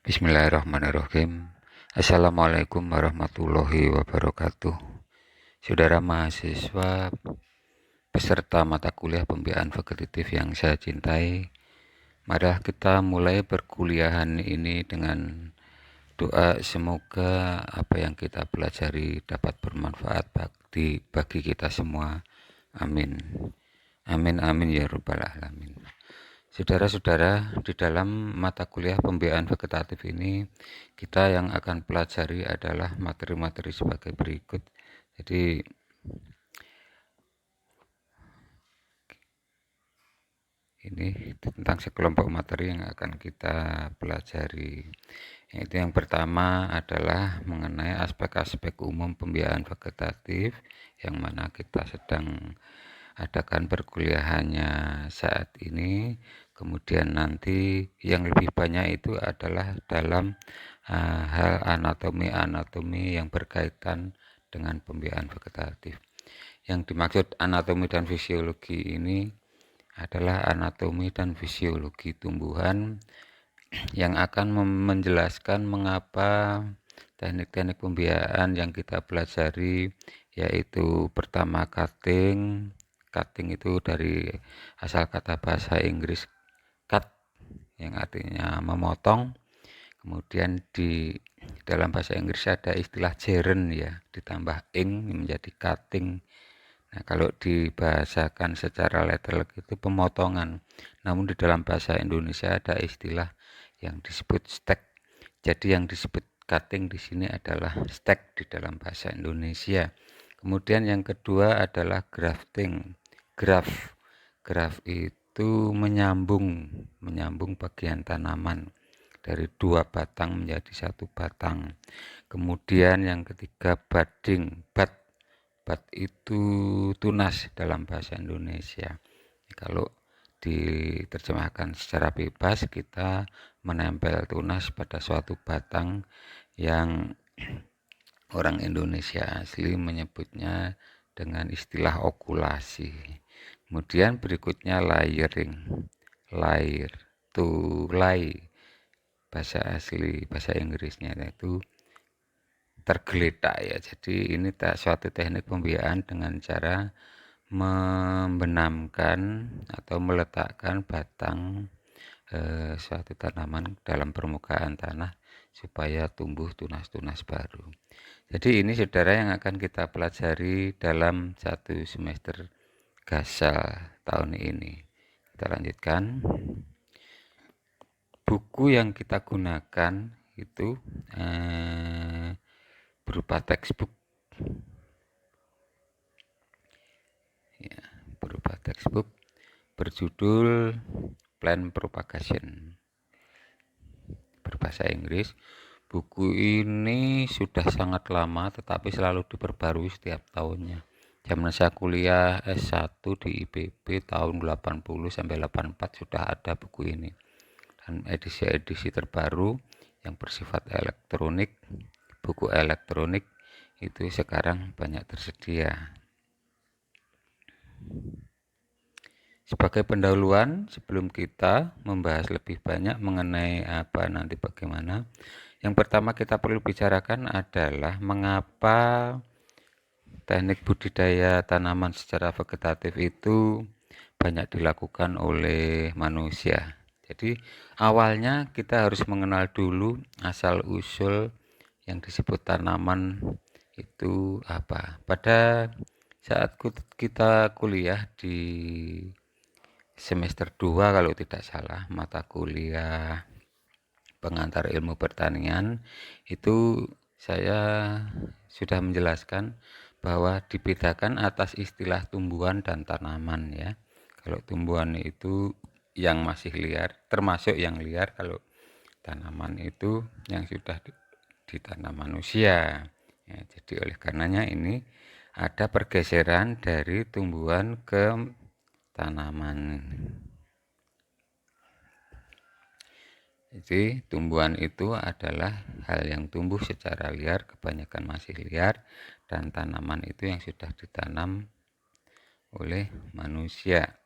Bismillahirrahmanirrahim. Assalamualaikum warahmatullahi wabarakatuh. Saudara mahasiswa peserta mata kuliah pembiayaan fakultatif yang saya cintai, mari kita mulai perkuliahan ini dengan doa semoga apa yang kita pelajari dapat bermanfaat bagi kita semua. Amin. Amin amin ya rabbal alamin. Saudara-saudara, di dalam mata kuliah pembiayaan fakultatif ini, kita yang akan pelajari adalah materi-materi sebagai berikut. Jadi, ini tentang sekelompok materi yang akan kita pelajari. Itu yang pertama adalah mengenai aspek-aspek umum pembiayaan fakultatif, yang mana kita sedang adakan perkuliahannya saat ini. Kemudian nanti yang lebih banyak itu adalah dalam hal anatomi yang berkaitan dengan pembiayaan fakultatif. Yang dimaksud anatomi dan fisiologi ini adalah anatomi dan fisiologi tumbuhan yang akan menjelaskan mengapa teknik-teknik pembiayaan yang kita pelajari, yaitu pertama cutting itu dari asal kata bahasa Inggris cut yang artinya memotong. Kemudian di dalam bahasa Inggris ada istilah gerund ya, ditambah ing menjadi cutting. Nah, kalau dibahasakan secara letterlek itu pemotongan. Namun di dalam bahasa Indonesia ada istilah yang disebut stack. Jadi yang disebut cutting di sini adalah stack di dalam bahasa Indonesia. Kemudian yang kedua adalah grafting. Graf itu menyambung bagian tanaman dari dua batang menjadi satu batang. Kemudian yang ketiga budding. Bud itu tunas dalam bahasa Indonesia. Kalau diterjemahkan secara bebas, kita menempel tunas pada suatu batang yang orang Indonesia asli menyebutnya dengan istilah okulasi. Kemudian berikutnya layering. Layer to lay, bahasa Inggrisnya itu tergeletak ya. Jadi ini suatu teknik pembiayaan dengan cara membenamkan atau meletakkan batang suatu tanaman dalam permukaan tanah supaya tumbuh tunas-tunas baru. Jadi ini saudara yang akan kita pelajari dalam satu semester gasal tahun ini. Kita lanjutkan. Buku yang kita gunakan itu berupa textbook. Ya, berupa textbook berjudul Plant Propagation berbahasa Inggris. Buku ini sudah sangat lama tetapi selalu diperbarui setiap tahunnya. Zaman saya kuliah S1 di IPB tahun 80 sampai 84 sudah ada buku ini. Dan edisi-edisi terbaru yang bersifat elektronik, buku elektronik itu sekarang banyak tersedia. Sebagai pendahuluan, sebelum kita membahas lebih banyak mengenai nanti bagaimana, yang pertama kita perlu bicarakan adalah mengapa teknik budidaya tanaman secara vegetatif itu banyak dilakukan oleh manusia. Jadi awalnya kita harus mengenal dulu asal-usul yang disebut tanaman itu apa. Pada saat kita kuliah di semester 2 kalau tidak salah, mata kuliah pengantar ilmu pertanian, itu saya sudah menjelaskan bahwa dibedakan atas istilah tumbuhan dan tanaman ya. Kalau tumbuhan itu yang masih liar, termasuk yang liar. Kalau tanaman itu yang sudah ditanam manusia ya. Jadi oleh karenanya ini ada pergeseran dari tumbuhan ke tanaman. Jadi tumbuhan itu adalah hal yang tumbuh secara liar, kebanyakan masih liar, dan tanaman itu yang sudah ditanam oleh manusia.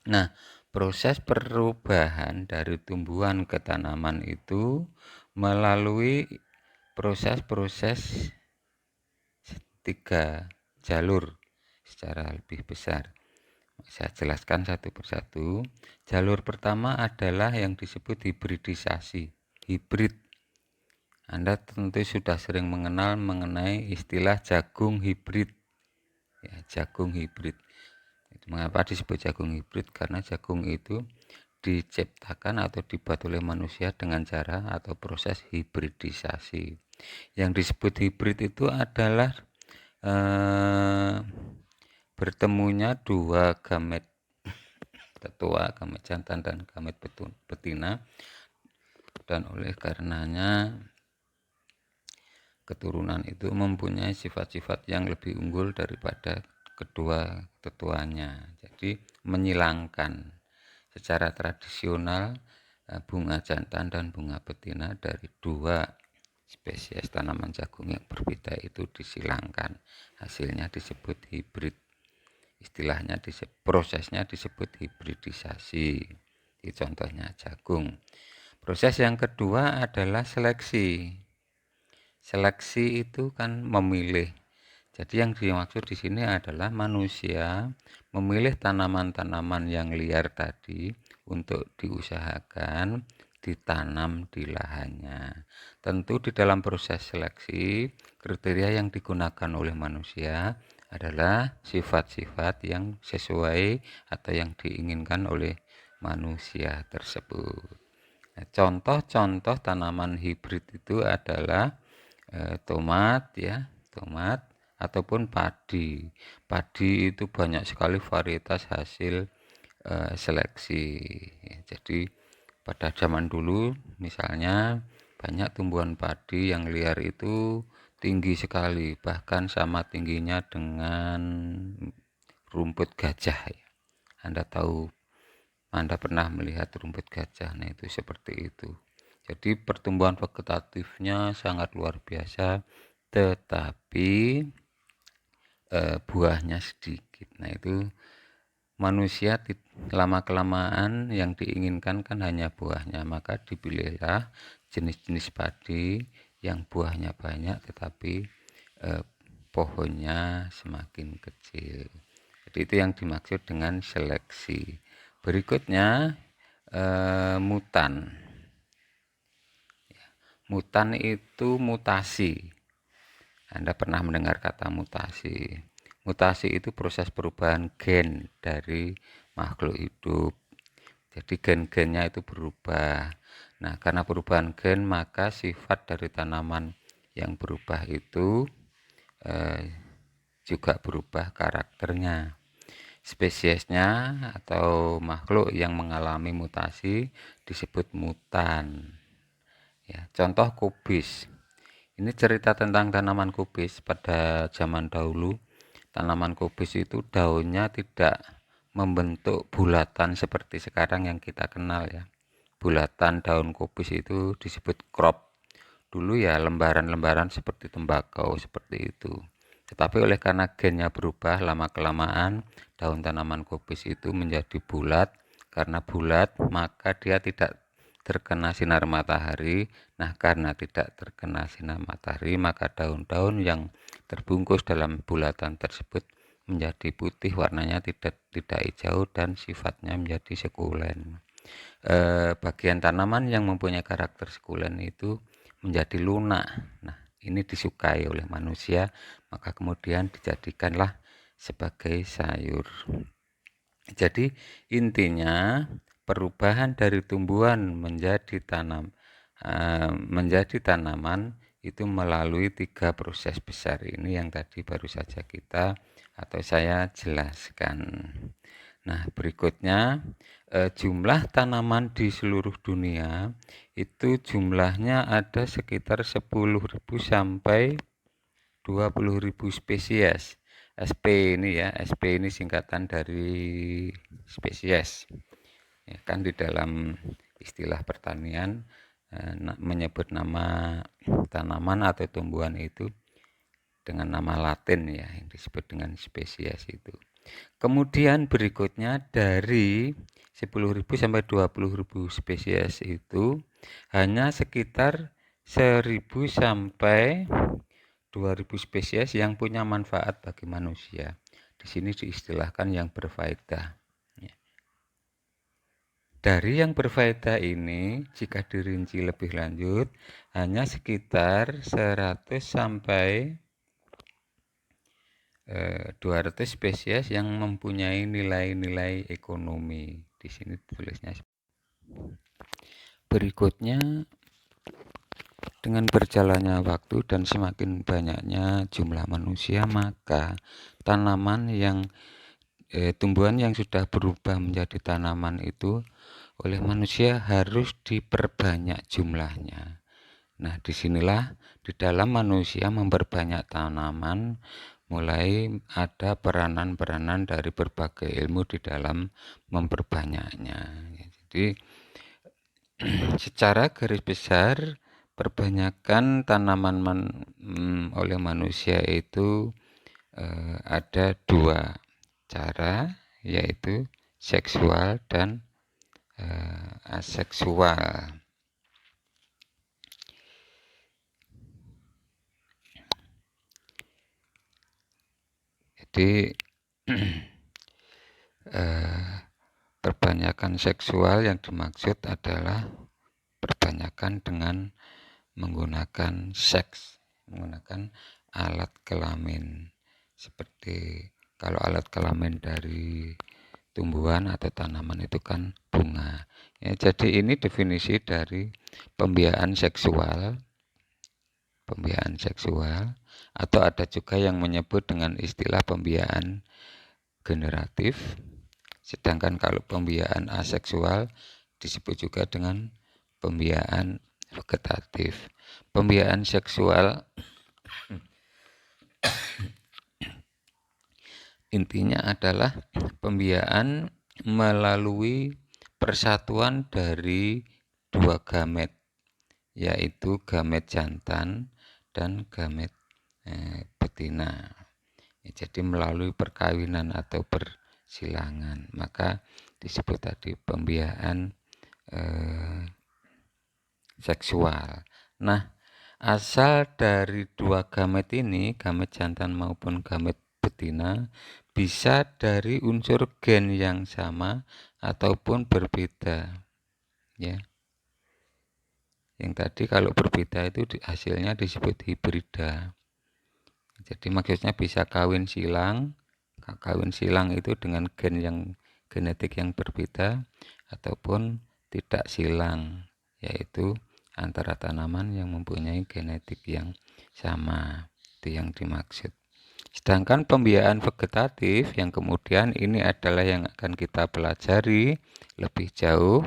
Nah, Proses perubahan dari tumbuhan ke tanaman itu melalui proses-proses 3 jalur secara lebih besar. Saya jelaskan satu persatu. Jalur pertama adalah yang disebut hibridisasi. Hibrid. Anda tentu sudah sering mengenal mengenai istilah jagung hibrid. Ya, jagung hibrid. Mengapa disebut jagung hibrid? Karena jagung itu diciptakan atau dibuat oleh manusia dengan cara atau proses hibridisasi. Yang disebut hibrid itu adalah bertemunya dua gamet tetua, gamet jantan dan gamet betina, dan oleh karenanya keturunan itu mempunyai sifat-sifat yang lebih unggul daripada kedua tetuanya. Jadi menyilangkan secara tradisional bunga jantan dan bunga betina dari dua spesies tanaman jagung yang berbeda itu disilangkan. Hasilnya disebut hibrid. Istilahnya prosesnya disebut hibridisasi. Ini contohnya jagung. Proses yang kedua adalah seleksi. Seleksi itu kan memilih. Jadi yang dimaksud di sini adalah manusia memilih tanaman-tanaman yang liar tadi untuk diusahakan ditanam di lahannya. Tentu di dalam proses seleksi, kriteria yang digunakan oleh manusia adalah sifat-sifat yang sesuai atau yang diinginkan oleh manusia tersebut. Nah, contoh-contoh tanaman hibrid itu adalah tomat ya, tomat ataupun padi. Padi itu banyak sekali varietas hasil seleksi. Jadi pada zaman dulu misalnya banyak tumbuhan padi yang liar itu tinggi sekali, bahkan sama tingginya dengan rumput gajah ya. Anda pernah melihat rumput gajah, nah itu seperti itu. Jadi pertumbuhan vegetatifnya sangat luar biasa, tetapi buahnya sedikit. Nah itu manusia lama-kelamaan yang diinginkan kan hanya buahnya, maka dipilihlah jenis-jenis padi yang buahnya banyak tetapi pohonnya semakin kecil. Jadi itu yang dimaksud dengan seleksi. Berikutnya mutan. Mutan itu mutasi. Anda pernah mendengar kata mutasi. Mutasi itu proses perubahan gen dari makhluk hidup. Jadi gen-gennya itu berubah. Nah, karena perubahan gen, maka sifat dari tanaman yang berubah itu juga berubah karakternya. Spesiesnya atau makhluk yang mengalami mutasi disebut mutan. Ya, contoh kubis. Ini cerita tentang tanaman kubis. Pada zaman dahulu, tanaman kubis itu daunnya tidak membentuk bulatan seperti sekarang yang kita kenal ya. Bulatan daun kubis itu disebut crop. Dulu ya lembaran-lembaran seperti tembakau seperti itu. Tetapi oleh karena gennya berubah lama-kelamaan, daun tanaman kubis itu menjadi bulat. Karena bulat, maka dia tidak terkena sinar matahari. Nah, karena tidak terkena sinar matahari, maka daun-daun yang terbungkus dalam bulatan tersebut menjadi putih, warnanya tidak hijau dan sifatnya menjadi sekulen. Bagian tanaman yang mempunyai karakter sekulen itu menjadi lunak. Nah, ini disukai oleh manusia, maka kemudian dijadikanlah sebagai sayur. Jadi intinya perubahan dari tumbuhan menjadi tanaman itu melalui 3 proses besar ini yang tadi baru saja saya jelaskan. Nah, berikutnya jumlah tanaman di seluruh dunia itu jumlahnya ada sekitar 10.000 sampai 20.000 spesies. SP ini ya, SP ini singkatan dari spesies. Ya, kan di dalam istilah pertanian menyebut nama tanaman atau tumbuhan itu dengan nama Latin ya, yang disebut dengan spesies itu. Kemudian berikutnya dari 10.000 sampai 20.000 spesies itu hanya sekitar 1.000 sampai 2.000 spesies yang punya manfaat bagi manusia. Di sini diistilahkan yang berfaedah. Dari yang berfaedah ini, jika dirinci lebih lanjut, hanya sekitar 100 sampai 200 spesies yang mempunyai nilai-nilai ekonomi. Di sini tulisnya. Berikutnya, dengan berjalannya waktu dan semakin banyaknya jumlah manusia, maka tanaman yang tumbuhan yang sudah berubah menjadi tanaman itu oleh manusia harus diperbanyak jumlahnya. Nah, disinilah di dalam manusia memperbanyak tanaman mulai ada peranan-peranan dari berbagai ilmu di dalam memperbanyaknya. Jadi secara garis besar perbanyakan tanaman oleh manusia itu ada dua cara, yaitu seksual dan aseksual. Jadi perbanyakan seksual yang dimaksud adalah perbanyakan dengan menggunakan seks, menggunakan alat kelamin. Seperti kalau alat kelamin dari tumbuhan atau tanaman itu kan bunga. Ya, jadi ini definisi dari pembiayaan seksual. Pembiayaan seksual, atau ada juga yang menyebut dengan istilah pembiayaan generatif. Sedangkan kalau pembiayaan aseksual disebut juga dengan pembiayaan vegetatif. Pembiayaan seksual intinya adalah pembiayaan melalui persatuan dari dua gamet, yaitu gamet jantan dan gamet betina. Jadi melalui perkawinan atau persilangan, maka disebut tadi pembiayaan seksual. Nah, asal dari dua gamet ini, gamet jantan maupun gamet betina, bisa dari unsur gen yang sama ataupun berbeda. Ya. Yang tadi kalau berbeda itu hasilnya disebut hibrida. Jadi maksudnya bisa kawin silang. Kawin silang itu dengan gen yang genetik yang berbeda ataupun tidak silang, yaitu antara tanaman yang mempunyai genetik yang sama. Itu yang dimaksud. Sedangkan pembiayaan vegetatif yang kemudian ini adalah yang akan kita pelajari lebih jauh,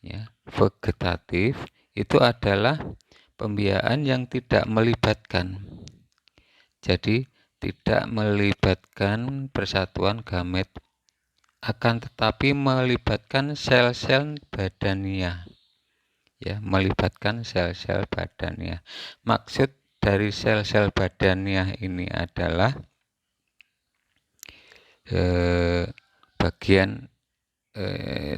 ya. Vegetatif itu adalah pembiayaan yang tidak melibatkan. Jadi tidak melibatkan persatuan gamet, akan tetapi melibatkan sel-sel badaniah. Ya, melibatkan sel-sel badaniah. Maksud dari sel-sel badaniah ini adalah bagian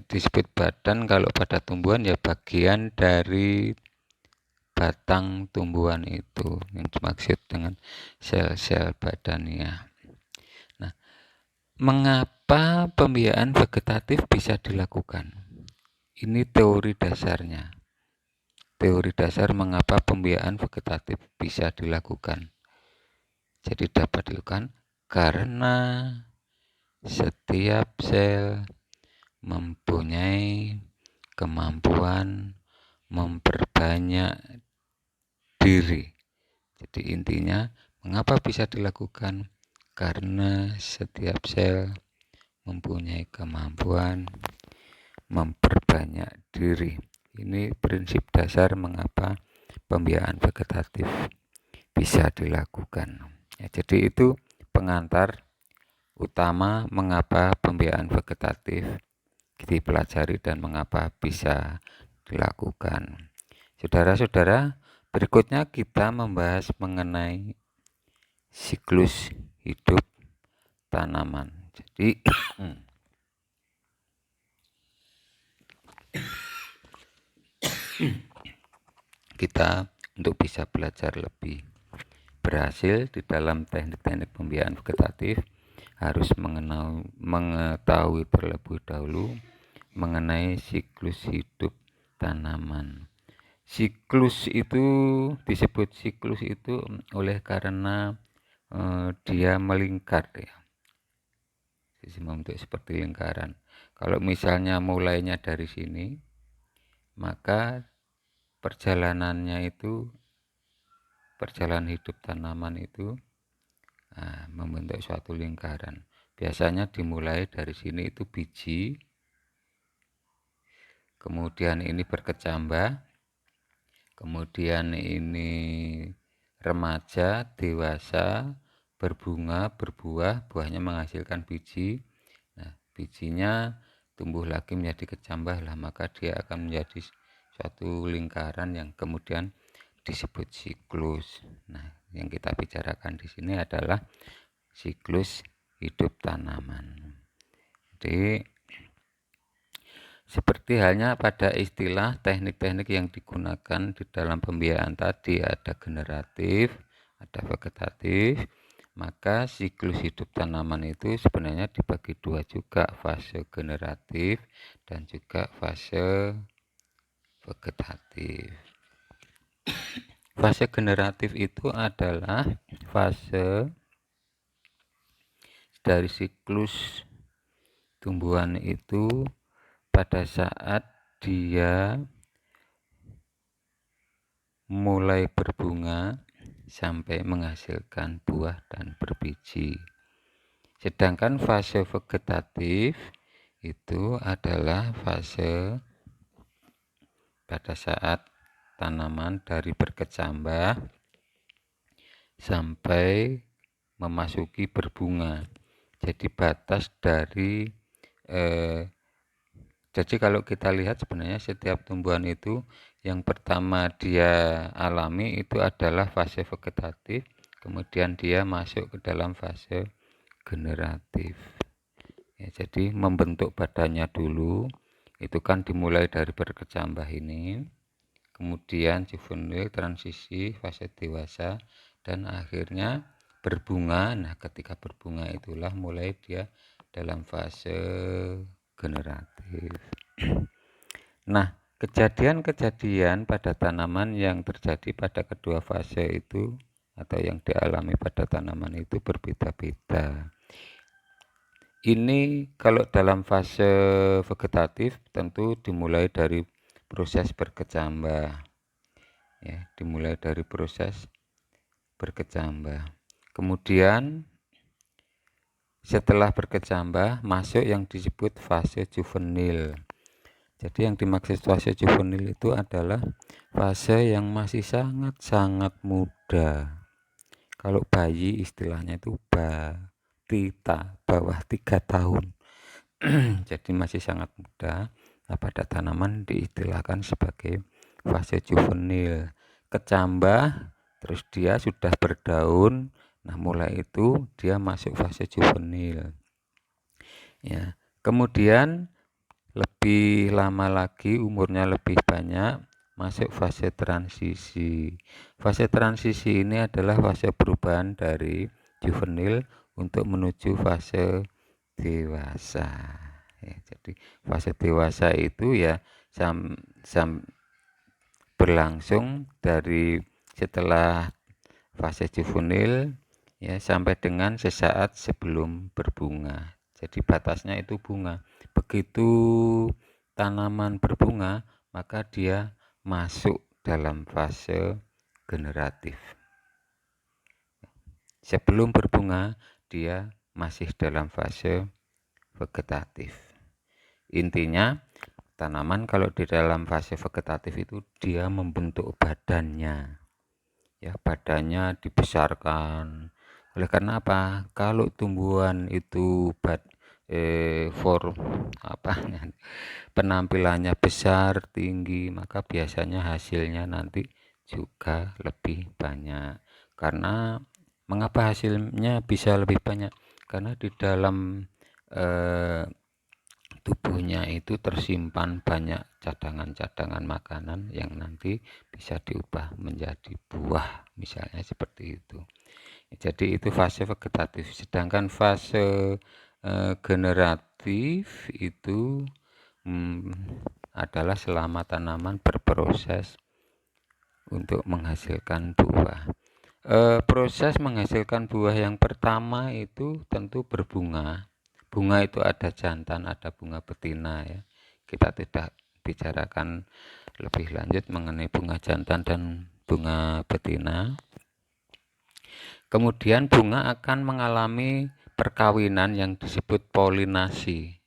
disebut badan kalau pada tumbuhan, ya bagian dari batang tumbuhan itu yang dimaksud dengan sel-sel badaniah. Nah, mengapa pembiayaan vegetatif bisa dilakukan? Ini teori dasarnya. Teori dasar mengapa pembiayaan vegetatif bisa dilakukan. Jadi dapat dilakukan karena setiap sel mempunyai kemampuan memperbanyak diri. Jadi intinya mengapa bisa dilakukan? Karena setiap sel mempunyai kemampuan memperbanyak diri. Ini prinsip dasar mengapa pembiayaan vegetatif bisa dilakukan. Ya, jadi itu pengantar utama mengapa pembiayaan vegetatif dipelajari dan mengapa bisa dilakukan. Saudara-saudara, berikutnya kita membahas mengenai siklus hidup tanaman. Jadi kita untuk bisa belajar lebih berhasil di dalam teknik-teknik pembiayaan vegetatif harus mengetahui terlebih dahulu mengenai siklus hidup tanaman. Siklus itu disebut siklus itu oleh karena dia melingkar ya, membentuk seperti lingkaran. Kalau misalnya mulainya dari sini, maka perjalanan hidup tanaman itu membentuk suatu lingkaran. Biasanya dimulai dari sini itu biji, kemudian ini berkecambah, kemudian ini remaja, dewasa, berbunga, berbuah, buahnya menghasilkan biji. Nah, bijinya tumbuh lagi menjadi kecambah lah, maka dia akan menjadi suatu lingkaran yang kemudian disebut siklus. Nah, yang kita bicarakan di sini adalah siklus hidup tanaman. Jadi seperti halnya pada istilah teknik-teknik yang digunakan di dalam pembiayaan tadi, ada generatif, ada vegetatif, maka siklus hidup tanaman itu sebenarnya dibagi dua juga, fase generatif dan juga fase vegetatif. Fase generatif itu adalah fase dari siklus tumbuhan itu pada saat dia mulai berbunga sampai menghasilkan buah dan berbiji. Sedangkan fase vegetatif itu adalah fase pada saat tanaman dari berkecambah sampai memasuki berbunga. Jadi batas dari jadi kalau kita lihat sebenarnya setiap tumbuhan itu yang pertama dia alami itu adalah fase vegetatif, kemudian dia masuk ke dalam fase generatif. Ya, jadi membentuk badannya dulu itu kan dimulai dari berkecambah ini, kemudian juvenil, transisi, fase dewasa, dan akhirnya berbunga. Nah, ketika berbunga itulah mulai dia dalam fase generatif. Nah, kejadian-kejadian pada tanaman yang terjadi pada kedua fase itu atau yang dialami pada tanaman itu berbeda-beda. Ini kalau dalam fase vegetatif tentu dimulai dari proses berkecambah. Ya, dimulai dari proses berkecambah. Kemudian setelah berkecambah masuk yang disebut fase juvenil. Jadi yang dimaksud fase juvenil itu adalah fase yang masih sangat-sangat muda. Kalau bayi istilahnya itu batita, bawah 3 tahun. Jadi masih sangat muda. Nah, pada tanaman diistilahkan sebagai fase juvenil. Kecambah, terus dia sudah berdaun. Nah, mulai itu dia masuk fase juvenil. Ya, kemudian lebih lama lagi, umurnya lebih banyak, masuk fase transisi. Fase transisi ini adalah fase perubahan dari juvenil untuk menuju fase dewasa. Ya, jadi fase dewasa itu ya berlangsung dari setelah fase juvenil ya sampai dengan sesaat sebelum berbunga. Jadi batasnya itu bunga. Begitu tanaman berbunga, maka dia masuk dalam fase generatif. Sebelum berbunga, dia masih dalam fase vegetatif. Intinya, tanaman kalau di dalam fase vegetatif itu dia membentuk badannya. Ya, badannya dibesarkan. Oleh karena apa? Kalau tumbuhan itu penampilannya besar, tinggi, maka biasanya hasilnya nanti juga lebih banyak. Karena mengapa hasilnya bisa lebih banyak? Karena di dalam tubuhnya itu tersimpan banyak cadangan-cadangan makanan yang nanti bisa diubah menjadi buah, misalnya seperti itu. Jadi itu fase vegetatif, sedangkan fase generatif itu adalah selama tanaman berproses untuk menghasilkan buah. Proses menghasilkan buah yang pertama itu tentu berbunga. Bunga itu ada jantan, ada bunga betina ya. Kita tidak bicarakan lebih lanjut mengenai bunga jantan dan bunga betina. Kemudian bunga akan mengalami perkawinan yang disebut polinasi.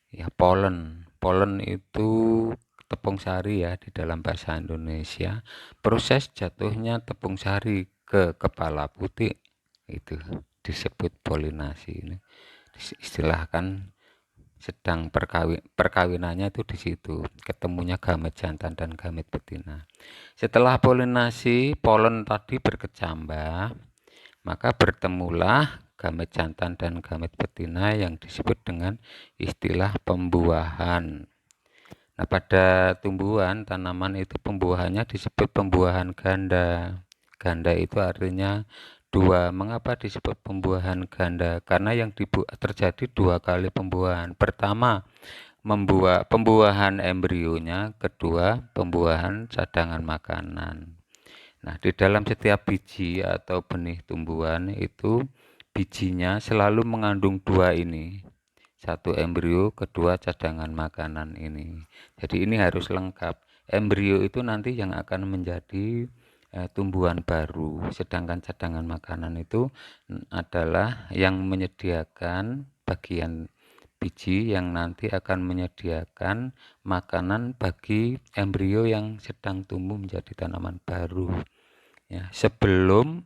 Ya, polen. Polen itu tepung sari ya di dalam bahasa Indonesia. Proses jatuhnya tepung sari ke kepala putik itu disebut polinasi. Ini istilahkan sedang perkawinannya itu di situ, ketemunya gamet jantan dan gamet betina. Setelah polinasi, polen tadi berkecambah, maka bertemulah gamet jantan dan gamet betina yang disebut dengan istilah pembuahan. Nah, pada tumbuhan tanaman itu pembuahannya disebut pembuahan ganda. Ganda itu artinya dua. Mengapa disebut pembuahan ganda? Karena yang terjadi dua kali pembuahan. Pertama, pembuahan embrionya, kedua pembuahan cadangan makanan. Nah, di dalam setiap biji atau benih tumbuhan itu bijinya selalu mengandung dua ini. Satu embrio, kedua cadangan makanan ini. Jadi ini harus lengkap. Embrio itu nanti yang akan menjadi tumbuhan baru, sedangkan cadangan makanan itu adalah yang menyediakan bagian biji yang nanti akan menyediakan makanan bagi embrio yang sedang tumbuh menjadi tanaman baru. Ya, sebelum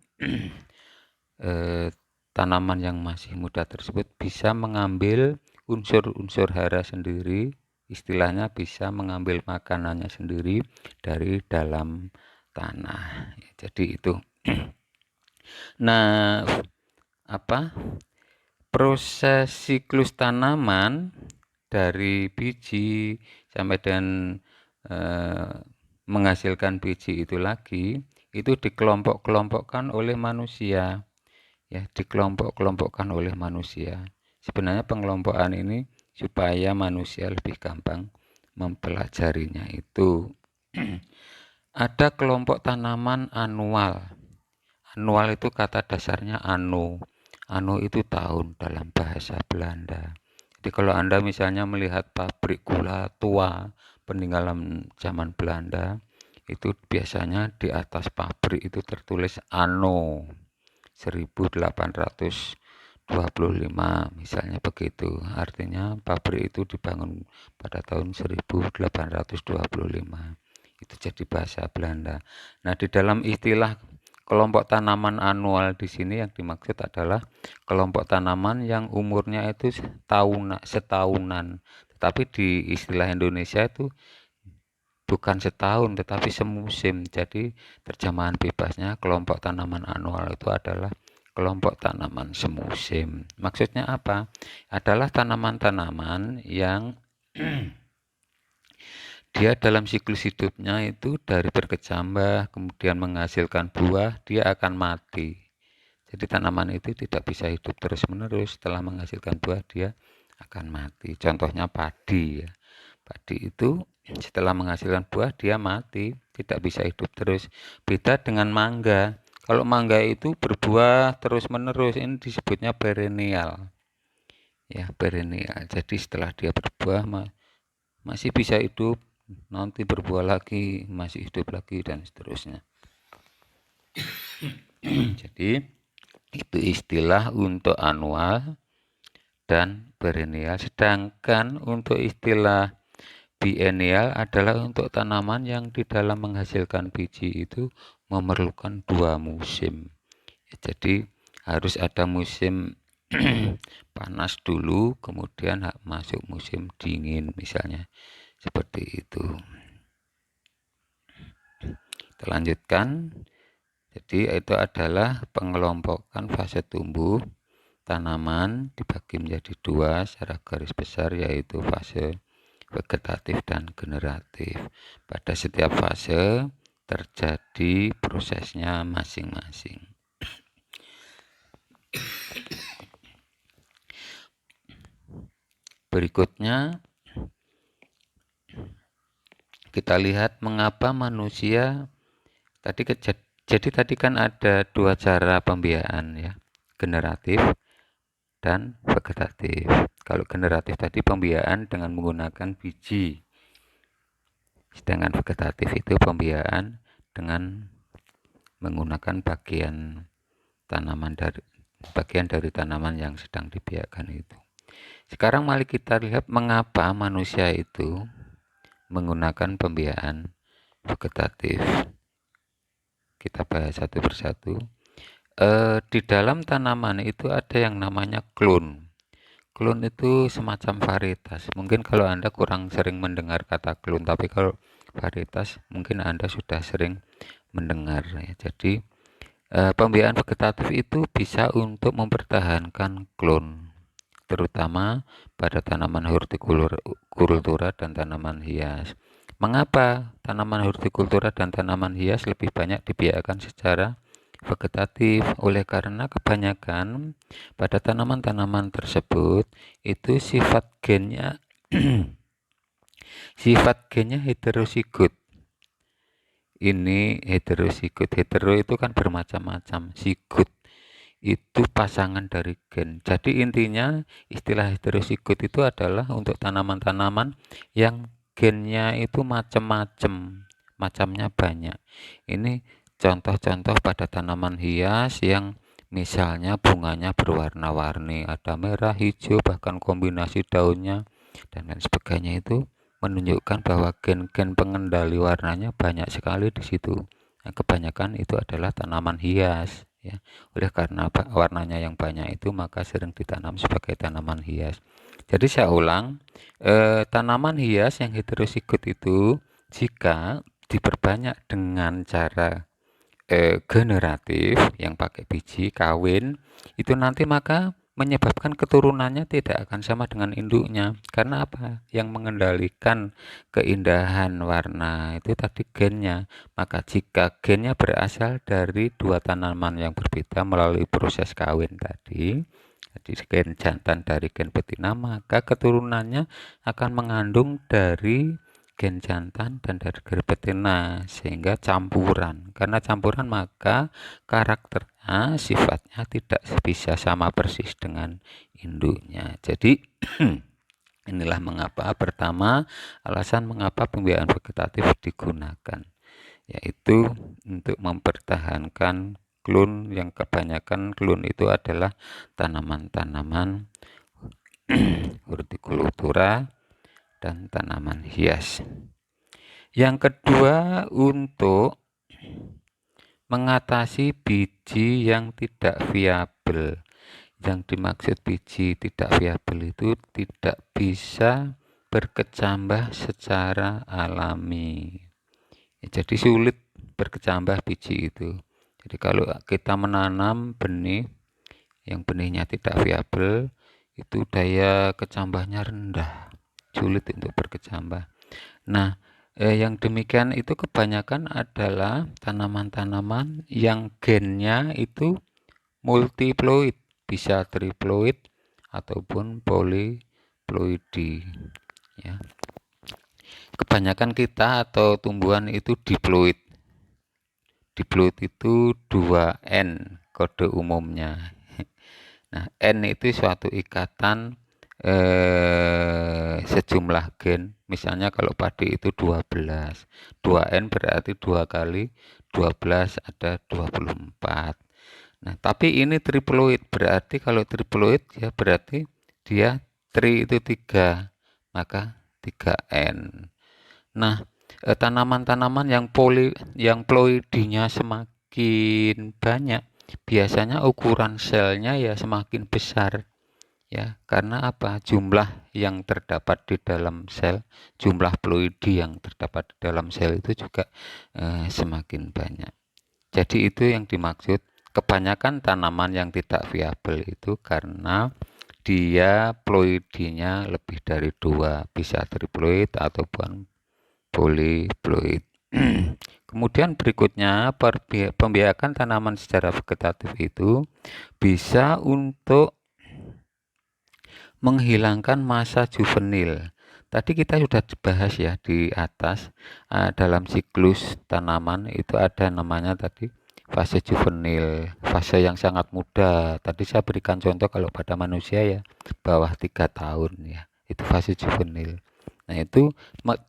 tanaman yang masih muda tersebut bisa mengambil unsur-unsur hara sendiri, istilahnya bisa mengambil makanannya sendiri dari dalam tanah. Jadi itu. Nah, proses siklus tanaman dari biji sampai dengan menghasilkan biji itu lagi, itu dikelompok-kelompokkan oleh manusia. Ya, dikelompok-kelompokkan oleh manusia. Sebenarnya pengelompokan ini supaya manusia lebih gampang mempelajarinya itu. Ada kelompok tanaman anual. Anual itu kata dasarnya anno. Anno itu tahun dalam bahasa Belanda. Jadi kalau Anda misalnya melihat pabrik gula tua peninggalan zaman Belanda, itu biasanya di atas pabrik itu tertulis anno 1825 misalnya begitu. Artinya pabrik itu dibangun pada tahun 1825. Itu jadi bahasa Belanda. Nah, di dalam istilah kelompok tanaman anual di sini yang dimaksud adalah kelompok tanaman yang umurnya itu setahunan. Tetapi di istilah Indonesia itu bukan setahun tetapi semusim. Jadi terjemahan bebasnya kelompok tanaman anual itu adalah kelompok tanaman semusim. Maksudnya apa? Adalah tanaman-tanaman yang dia dalam siklus hidupnya itu dari berkecambah kemudian menghasilkan buah, dia akan mati. Jadi tanaman itu tidak bisa hidup terus-menerus, setelah menghasilkan buah dia akan mati. Contohnya padi ya. Padi itu setelah menghasilkan buah dia mati, tidak bisa hidup terus. Beda dengan mangga. Kalau mangga itu berbuah terus-menerus, ini disebutnya perennial. Ya, perennial. Jadi setelah dia berbuah masih bisa hidup, nanti berbuah lagi, masih hidup lagi dan seterusnya. Jadi itu istilah untuk anual dan perennial. Sedangkan untuk istilah biennial adalah untuk tanaman yang di dalam menghasilkan biji itu memerlukan 2 musim. Jadi harus ada musim panas dulu, kemudian masuk musim dingin misalnya. Seperti itu. Kita lanjutkan. Jadi itu adalah pengelompokan fase tumbuh tanaman dibagi menjadi dua secara garis besar, yaitu fase vegetatif dan generatif. Pada setiap fase terjadi prosesnya masing-masing. Berikutnya kita lihat mengapa manusia jadi tadi kan ada dua cara pembiayaan ya, generatif dan vegetatif. Kalau generatif tadi pembiayaan dengan menggunakan biji, sedangkan vegetatif itu pembiayaan dengan menggunakan bagian dari tanaman yang sedang dibiarkan itu. Sekarang mari kita lihat mengapa manusia itu menggunakan pembiayaan vegetatif. Kita bahas satu persatu. Di dalam tanaman itu ada yang namanya klon. Klon itu semacam varietas. Mungkin kalau Anda kurang sering mendengar kata klon, tapi kalau varietas mungkin Anda sudah sering mendengar ya. Jadi pembiayaan vegetatif itu bisa untuk mempertahankan klon, terutama pada tanaman hortikultura dan tanaman hias. Mengapa tanaman hortikultura dan tanaman hias lebih banyak dibiarkan secara vegetatif? Oleh karena kebanyakan pada tanaman-tanaman tersebut itu sifat gennya heterosigot. Ini heterosigot. Hetero itu kan bermacam-macam. Sigot itu pasangan dari gen. Jadi intinya istilah heterosigot itu adalah untuk tanaman-tanaman yang gennya itu macam-macam, macamnya banyak. Ini contoh-contoh pada tanaman hias yang misalnya bunganya berwarna-warni, ada merah, hijau, bahkan kombinasi daunnya dan lain sebagainya, itu menunjukkan bahwa gen-gen pengendali warnanya banyak sekali di situ. Nah, kebanyakan itu adalah tanaman hias ya. Oleh karena warnanya yang banyak itu, maka sering ditanam sebagai tanaman hias. Jadi saya ulang, tanaman hias yang heterosigot itu jika diperbanyak dengan cara generatif yang pakai biji kawin, itu nanti maka menyebabkan keturunannya tidak akan sama dengan induknya. Karena apa? Yang mengendalikan keindahan warna itu tadi gennya. Maka jika gennya berasal dari dua tanaman yang berbeda melalui proses kawin tadi, jadi gen jantan dari gen betina, maka keturunannya akan mengandung dari gen jantan dan dari gen betina, sehingga campuran. Karena campuran maka karakternya, sifatnya tidak bisa sama persis dengan induknya. Jadi inilah mengapa, pertama alasan mengapa pembiayaan vegetatif digunakan, yaitu untuk mempertahankan klon, yang kebanyakan klon itu adalah tanaman-tanaman hortikultura dan tanaman hias. Yang kedua, untuk mengatasi biji yang tidak viabel. Yang dimaksud biji tidak viabel itu tidak bisa berkecambah secara alami. Jadi sulit berkecambah biji itu. Jadi kalau kita menanam benih yang benihnya tidak viabel, itu daya kecambahnya rendah, sulit untuk berkecambah. Nah, yang demikian itu kebanyakan adalah tanaman-tanaman yang gennya itu multiploid, bisa triploid ataupun polyploidi ya. Kebanyakan kita atau tumbuhan itu diploid. Diploid itu 2N kode umumnya. Nah, N itu suatu ikatan sejumlah gen. Misalnya kalau padi itu 12, 2N berarti 2 kali 12 ada 24. Nah, tapi ini triploid, berarti kalau triploid ya berarti dia tri itu 3, maka 3N. Nah, tanaman-tanaman yang ploidinya semakin banyak, biasanya ukuran selnya ya semakin besar ya. Karena apa? Jumlah yang terdapat di dalam sel, jumlah ploidi yang terdapat di dalam sel itu juga semakin banyak. Jadi itu yang dimaksud kebanyakan tanaman yang tidak viabel itu karena dia ploidinya lebih dari 2, bisa triploid ataupun poliploid. Kemudian berikutnya, pembiakan tanaman secara vegetatif itu bisa untuk menghilangkan masa juvenil. Tadi kita sudah bahas ya di atas, dalam siklus tanaman itu ada namanya tadi fase juvenil, fase yang sangat muda. Tadi saya berikan contoh kalau pada manusia ya bawah 3 tahun ya, itu fase juvenil. Nah, itu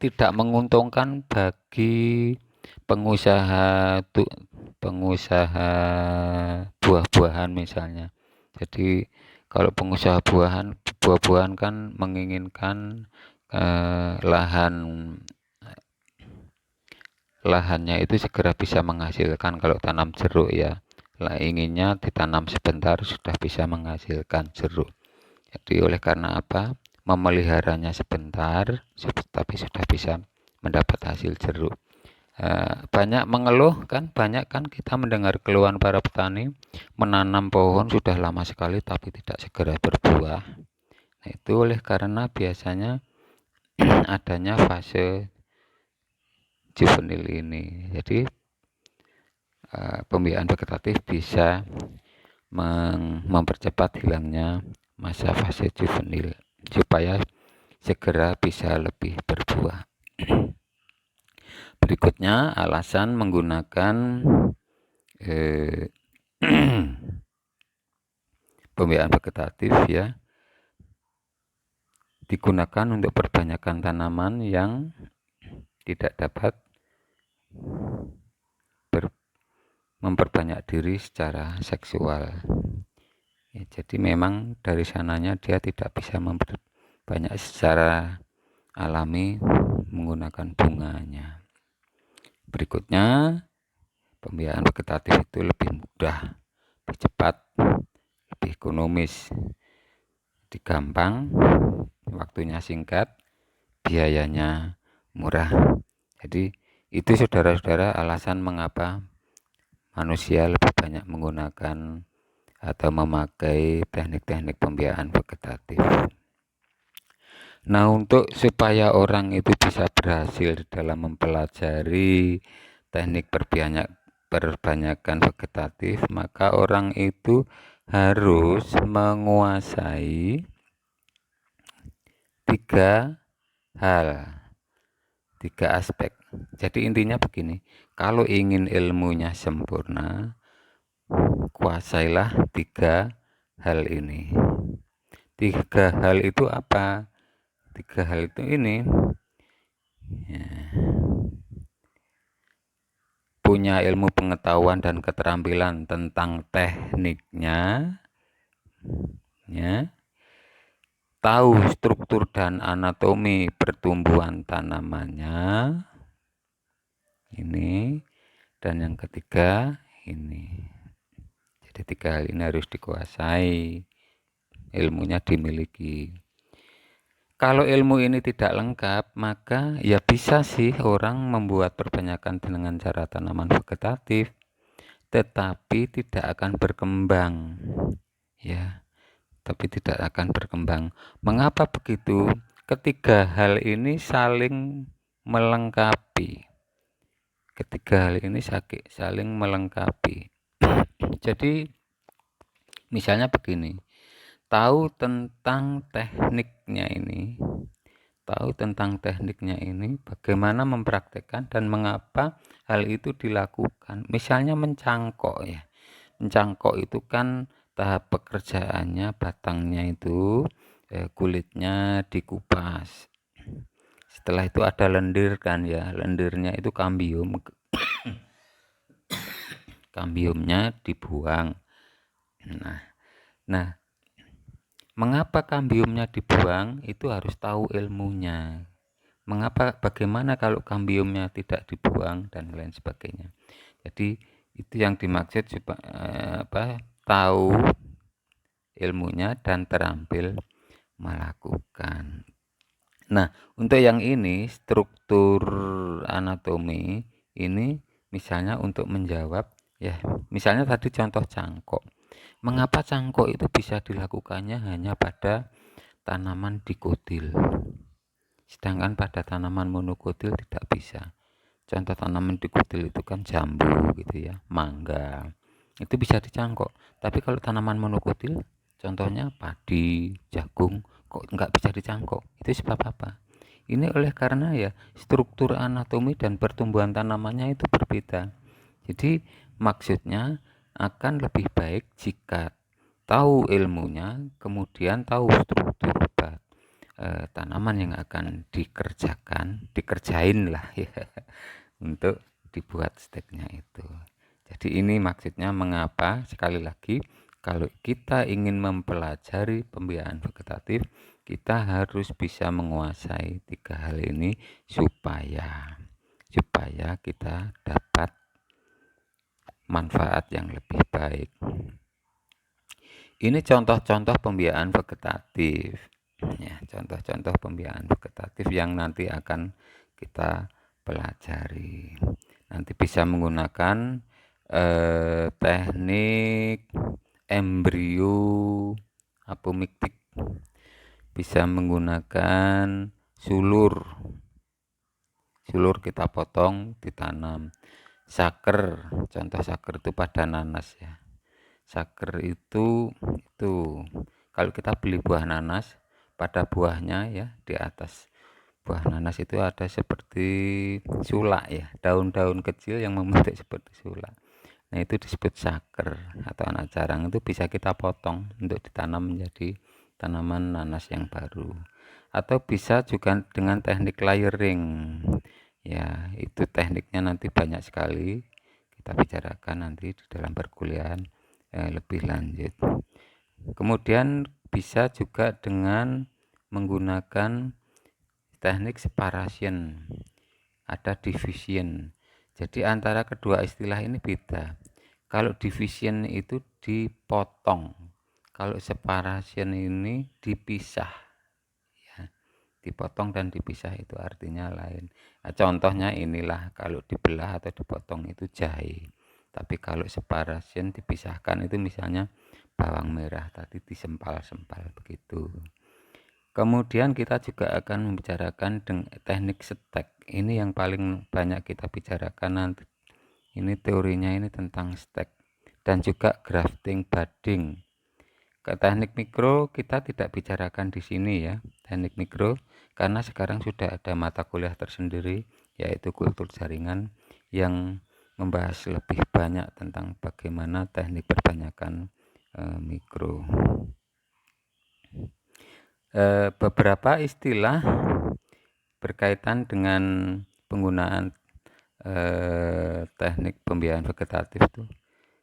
tidak menguntungkan bagi pengusaha pengusaha buah-buahan misalnya. Jadi kalau pengusaha buah-buahan kan menginginkan lahannya itu segera bisa menghasilkan. Kalau tanam jeruk ya, inginnya ditanam sebentar sudah bisa menghasilkan jeruk. Jadi oleh karena apa? Memeliharanya sebentar, tapi sudah bisa mendapat hasil jeruk. Banyak mengeluh kan, banyak kan kita mendengar keluhan para petani menanam pohon sudah lama sekali tapi tidak segera berbuah. Nah, itu oleh karena biasanya adanya fase juvenil ini. Jadi pembiayaan vegetatif bisa mempercepat hilangnya masa fase juvenil supaya segera bisa lebih berbuah. Berikutnya alasan menggunakan pembiayaan vegetatif ya, digunakan untuk perbanyakan tanaman yang tidak dapat memperbanyak diri secara seksual ya, jadi memang dari sananya dia tidak bisa memperbanyak secara alami menggunakan bunganya. Berikutnya, pembiayaan vegetatif itu lebih mudah, lebih cepat, lebih ekonomis, gampang, waktunya singkat, biayanya murah. Jadi itu saudara-saudara alasan mengapa manusia lebih banyak menggunakan atau memakai teknik-teknik pembiayaan vegetatif. Nah, untuk supaya orang itu bisa berhasil dalam mempelajari teknik perbanyakan vegetatif, maka orang itu harus menguasai 3 hal, 3 aspek. Jadi intinya begini, kalau ingin ilmunya sempurna, kuasailah 3 hal ini. 3 hal itu apa? 3 hal itu ini ya, punya ilmu pengetahuan dan keterampilan tentang tekniknya ya, tahu struktur dan anatomi pertumbuhan tanamannya ini, dan yang ketiga ini. Jadi 3 hal ini harus dikuasai, ilmunya dimiliki. Kalau ilmu ini tidak lengkap, maka ya bisa sih orang membuat perbanyakan dengan cara tanaman vegetatif, tetapi tidak akan berkembang. Ya, tapi tidak akan berkembang. Mengapa begitu? Ketiga hal ini saling melengkapi. Ketiga hal ini saling melengkapi. Jadi misalnya begini, tahu tentang tekniknya ini, bagaimana mempraktekkan dan mengapa hal itu dilakukan. Misalnya mencangkok ya. Mencangkok itu kan tahap pekerjaannya, batangnya itu kulitnya dikupas. Setelah itu ada lendir kan ya, lendirnya itu kambium. Kambiumnya dibuang. Nah, mengapa kambiumnya dibuang? Itu harus tahu ilmunya. Bagaimana kalau kambiumnya tidak dibuang dan lain sebagainya. Jadi itu yang dimaksud tahu ilmunya dan terampil melakukan. Nah, untuk yang ini struktur anatomi ini misalnya untuk menjawab Ya, misalnya tadi contoh cangkok. Mengapa cangkok itu bisa dilakukannya hanya pada tanaman dikotil, sedangkan pada tanaman monokotil tidak bisa. Contoh tanaman dikotil itu kan jambu gitu ya, mangga. Itu bisa dicangkok. Tapi kalau tanaman monokotil, contohnya padi, jagung, kok nggak bisa dicangkok? Itu sebab apa? Ini oleh karena ya struktur anatomi dan pertumbuhan tanamannya itu berbeda. Jadi maksudnya akan lebih baik jika tahu ilmunya, kemudian tahu struktur tanaman yang akan dikerjain lah ya, untuk dibuat steknya itu. Jadi ini maksudnya mengapa sekali lagi kalau kita ingin mempelajari pembiayaan vegetatif, kita harus bisa menguasai 3 hal ini supaya kita dapat manfaat yang lebih baik. Ini contoh-contoh pembiayaan vegetatif. Ya, contoh-contoh pembiayaan vegetatif yang nanti akan kita pelajari. Nanti bisa menggunakan teknik embrio apomiktik, bisa menggunakan sulur kita potong ditanam, saker, contoh saker itu pada nanas ya. Saker itu kalau kita beli buah nanas, pada buahnya ya di atas buah nanas itu ada seperti sulak ya, daun-daun kecil yang membentuk seperti sulak. Nah, itu disebut saker atau anak jarang. Itu bisa kita potong untuk ditanam menjadi tanaman nanas yang baru. Atau bisa juga dengan teknik layering. Ya, itu tekniknya nanti banyak sekali. Kita bicarakan nanti di dalam perkuliahan lebih lanjut. Kemudian bisa juga dengan menggunakan teknik separation, ada division. Jadi antara kedua istilah ini beda. Kalau division itu dipotong, kalau separation ini dipisah. Ya, dipotong dan dipisah itu artinya lain. Nah, contohnya inilah kalau dibelah atau dipotong itu jahe. Tapi kalau separation dipisahkan itu misalnya bawang merah tadi disempal-sempal begitu. Kemudian kita juga akan membicarakan teknik stek. Ini yang paling banyak kita bicarakan nanti. Ini teorinya ini tentang stek dan juga grafting budding. Ke teknik mikro kita tidak bicarakan di sini ya, teknik mikro, karena sekarang sudah ada mata kuliah tersendiri yaitu kultur jaringan yang membahas lebih banyak tentang bagaimana teknik perbanyakan mikro. Beberapa istilah berkaitan dengan penggunaan teknik pembiayaan vegetatif itu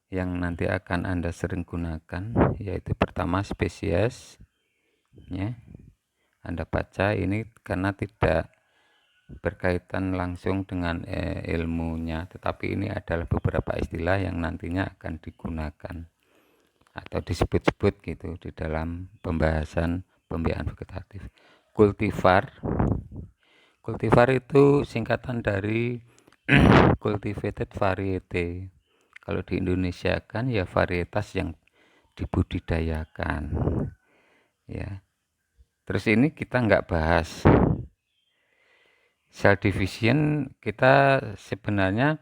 yang nanti akan Anda sering gunakan, yaitu pertama spesies ya. Anda baca ini karena tidak berkaitan langsung dengan ilmunya, tetapi ini adalah beberapa istilah yang nantinya akan digunakan atau disebut-sebut gitu di dalam pembahasan pembiayaan vegetatif. Kultivar itu singkatan dari cultivated variety. Kalau di Indonesia kan ya varietas yang dibudidayakan ya. Terus ini kita nggak bahas cell division, kita sebenarnya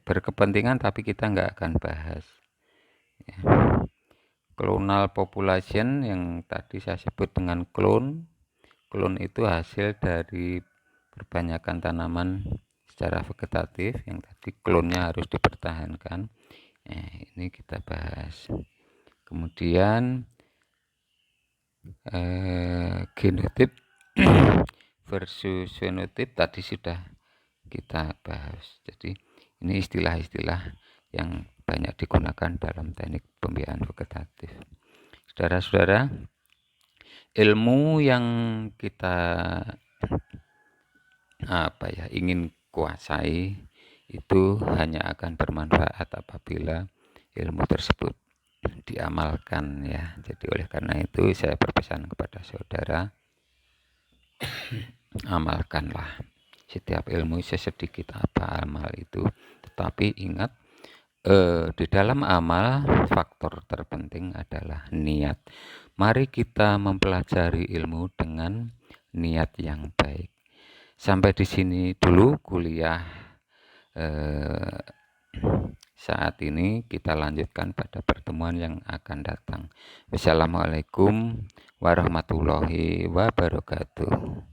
berkepentingan tapi kita nggak akan bahas ya. Clonal population yang tadi saya sebut dengan clone itu hasil dari perbanyakan tanaman secara vegetatif, yang tadi klonnya harus dipertahankan. Ini kita bahas. Kemudian genotip versus fenotip tadi sudah kita bahas. Jadi ini istilah-istilah yang banyak digunakan dalam teknik pembiayaan vegetatif. Saudara-saudara, ilmu yang kita ingin kuasai itu hanya akan bermanfaat apabila ilmu tersebut diamalkan ya. Jadi oleh karena itu saya berpesan kepada saudara, amalkanlah setiap ilmu sesedikit apa amal itu, tetapi ingat Di dalam amal, faktor terpenting adalah niat. Mari kita mempelajari ilmu dengan niat yang baik. Sampai di sini dulu kuliah eh, saat ini. Kita lanjutkan pada pertemuan yang akan datang. Wassalamualaikum warahmatullahi wabarakatuh.